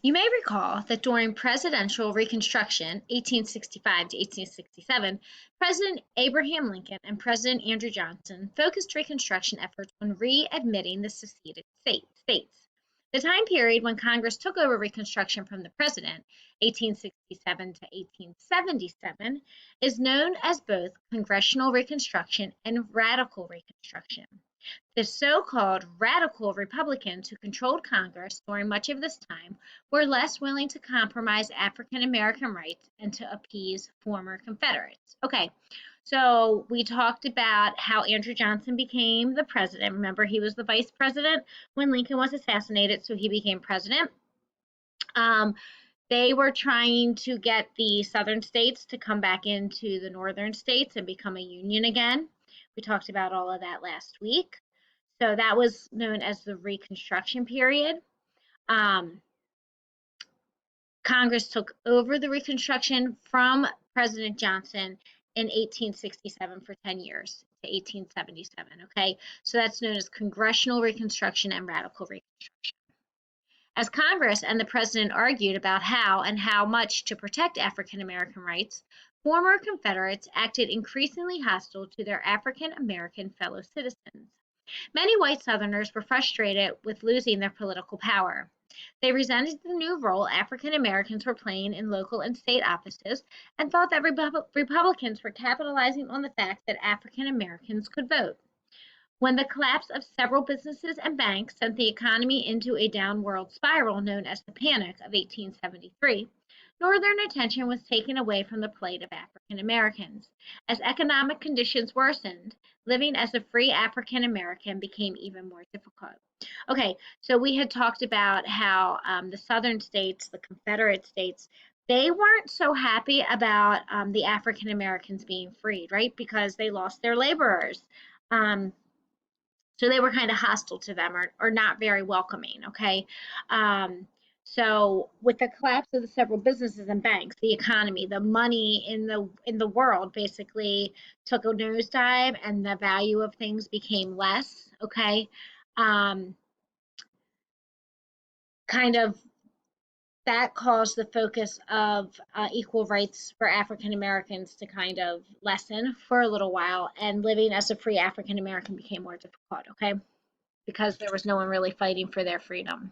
You may recall that during presidential Reconstruction, 1865 to 1867, President Abraham Lincoln and President Andrew Johnson focused Reconstruction efforts on readmitting the seceded states. The time period when Congress took over Reconstruction from the President, 1867 to 1877, is known as both Congressional Reconstruction and Radical Reconstruction. The so-called radical Republicans who controlled Congress during much of this time were less willing to compromise African American rights and to appease former Confederates. Okay, so we talked about how Andrew Johnson became the president. Remember, he was the vice president when Lincoln was assassinated, so he became president. Um, they were trying to get the southern states to come back into the northern states and become a union again. We talked about all of that last week. So that was known as the Reconstruction period. Um, Congress took over the Reconstruction from President Johnson in 1867 for 10 years to 1877. Okay, so that's known as Congressional Reconstruction and Radical Reconstruction. As Congress and the President argued about how and how much to protect African American rights, former Confederates acted increasingly hostile to their African American fellow citizens. Many white Southerners were frustrated with losing their political power. They resented the new role African Americans were playing in local and state offices and thought that Republicans were capitalizing on the fact that African Americans could vote. When the collapse of several businesses and banks sent the economy into a downward spiral known as the Panic of 1873, Northern attention was taken away from the plight of African Americans. As economic conditions worsened, living as a free African American became even more difficult. Okay, so we had talked about how the Southern states, the Confederate states, they weren't so happy about the African Americans being freed, right? Because they lost their laborers. Um, so they were kind of hostile to them or not very welcoming. Okay. Um, so with the collapse of the several businesses and banks, the economy, the money in the world basically took a nosedive and the value of things became less. Okay. Um, kind of that caused the focus of equal rights for African Americans to kind of lessen for a little while, and living as a free African American became more difficult. Okay, because there was no one really fighting for their freedom.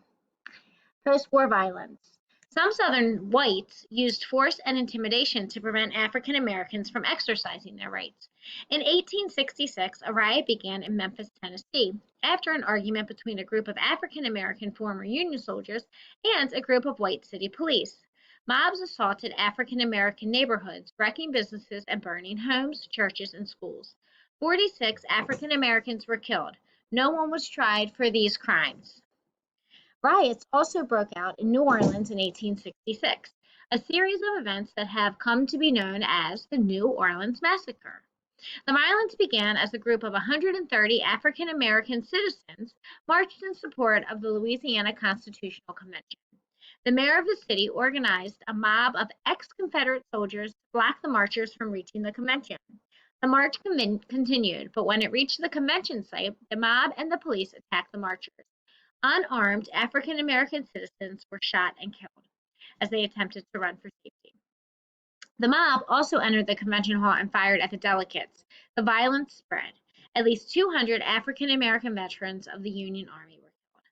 Post-war violence. Some Southern whites used force and intimidation to prevent African Americans from exercising their rights. In 1866, a riot began in Memphis, Tennessee, after an argument between a group of African American former Union soldiers and a group of white city police. Mobs assaulted African American neighborhoods, wrecking businesses and burning homes, churches, and schools. 46 African Americans were killed. No one was tried for these crimes. Riots also broke out in New Orleans in 1866, a series of events that have come to be known as the New Orleans Massacre. The violence began as a group of 130 African American citizens marched in support of the Louisiana Constitutional Convention. The mayor of the city organized a mob of ex-Confederate soldiers to block the marchers from reaching the convention. The march continued, but when it reached the convention site, the mob and the police attacked the marchers. Unarmed African American citizens were shot and killed as they attempted to run for safety. The mob also entered the convention hall and fired at the delegates. The violence spread. At least 200 African American veterans of the Union Army were killed.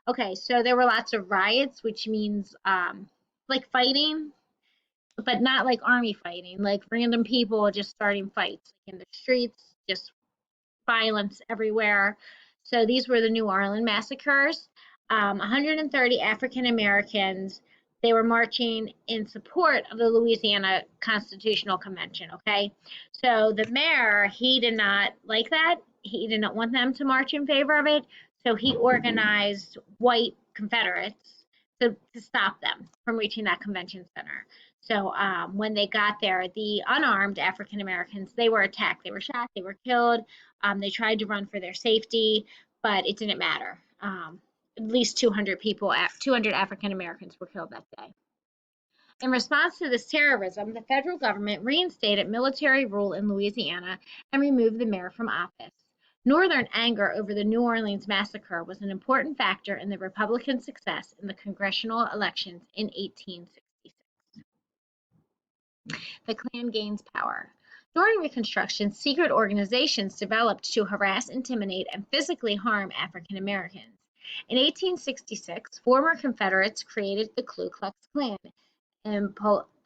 Okay, so there were lots of riots, which means like fighting, but not like army fighting, like random people just starting fights in the streets, just violence everywhere. So these were the New Orleans massacres. 130 African Americans. They were marching in support of the Louisiana Constitutional Convention. Okay, so the mayor, he did not like that. He did not want them to march in favor of it. So he organized white Confederates to stop them from reaching that convention center. So when they got there, the unarmed African Americans, they were attacked. They were shot. They were killed. They tried to run for their safety, but it didn't matter. At least 200 people, 200 African Americans were killed that day. In response to this terrorism, the federal government reinstated military rule in Louisiana and removed the mayor from office. Northern anger over the New Orleans Massacre was an important factor in the Republican success in the congressional elections in 1866. The Klan gains power. During Reconstruction, secret organizations developed to harass, intimidate, and physically harm African Americans. In 1866, former Confederates created the Ku Klux Klan in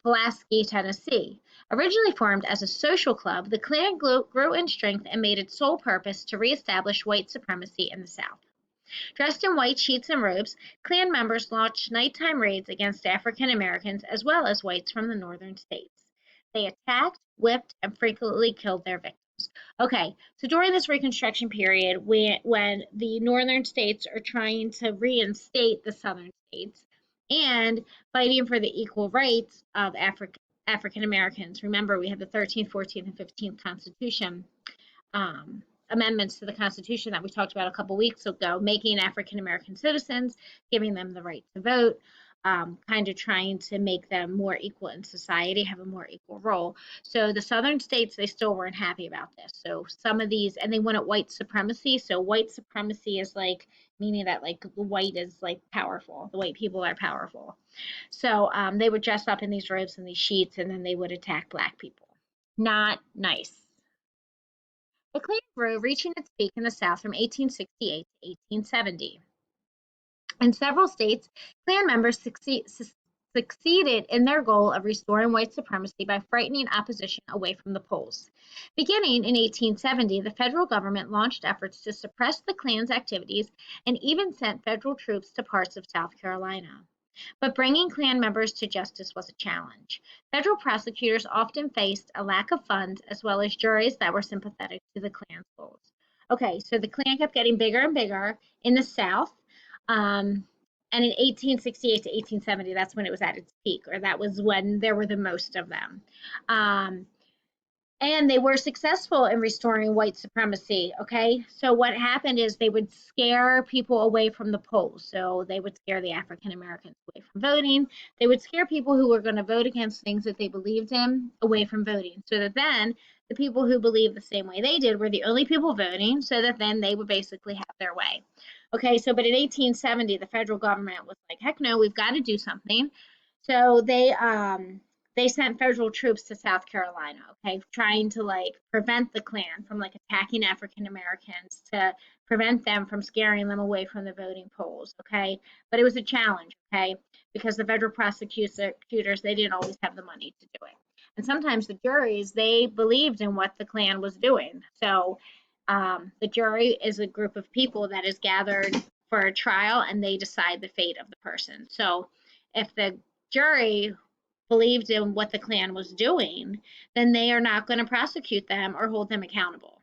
Pulaski, Tennessee. Originally formed as a social club, the Klan grew in strength and made its sole purpose to reestablish white supremacy in the South. Dressed in white sheets and robes, Klan members launched nighttime raids against African Americans as well as whites from the northern states. They attacked, whipped, and frequently killed their victims. Okay, so during this Reconstruction period, when the northern states are trying to reinstate the southern states and fighting for the equal rights of African Americans, remember we have the 13th, 14th, and 15th Constitution. Amendments to the Constitution that we talked about a couple weeks ago, making African American citizens, giving them the right to vote, kind of trying to make them more equal in society, have a more equal role. So the southern states, they still weren't happy about this. So some of these, and they wanted white supremacy. So white supremacy is like meaning that like the white is like powerful, the white people are powerful. So they would dress up in these robes and these sheets, and then they would attack black people. Not nice. The Klan grew, reaching its peak in the South from 1868 to 1870. In several states, Klan members succeeded in their goal of restoring white supremacy by frightening opposition away from the polls. Beginning in 1870, the federal government launched efforts to suppress the Klan's activities and even sent federal troops to parts of South Carolina. But bringing Klan members to justice was a challenge. Federal prosecutors often faced a lack of funds as well as juries that were sympathetic to the Klan's goals. Okay, so the Klan kept getting bigger and bigger in the South. And in 1868 to 1870, that's when it was at its peak, or that was when there were the most of them. And they were successful in restoring white supremacy. Okay, so what happened is they would scare people away from the polls. So they would scare the African Americans away from voting. They would scare people who were going to vote against things that they believed in away from voting, so that then the people who believed the same way they did were the only people voting, so that then they would basically have their way. Okay, so but in 1870, the federal government was like, heck no, we've got to do something. So they sent federal troops to South Carolina, okay, trying to like prevent the Klan from like attacking African Americans, to prevent them from scaring them away from the voting polls, okay? But it was a challenge, okay, because the federal prosecutors, they didn't always have the money to do it. And sometimes the juries, they believed in what the Klan was doing. So the jury is a group of people that is gathered for a trial, and they decide the fate of the person. So if the jury believed in what the Klan was doing, then they are not going to prosecute them or hold them accountable.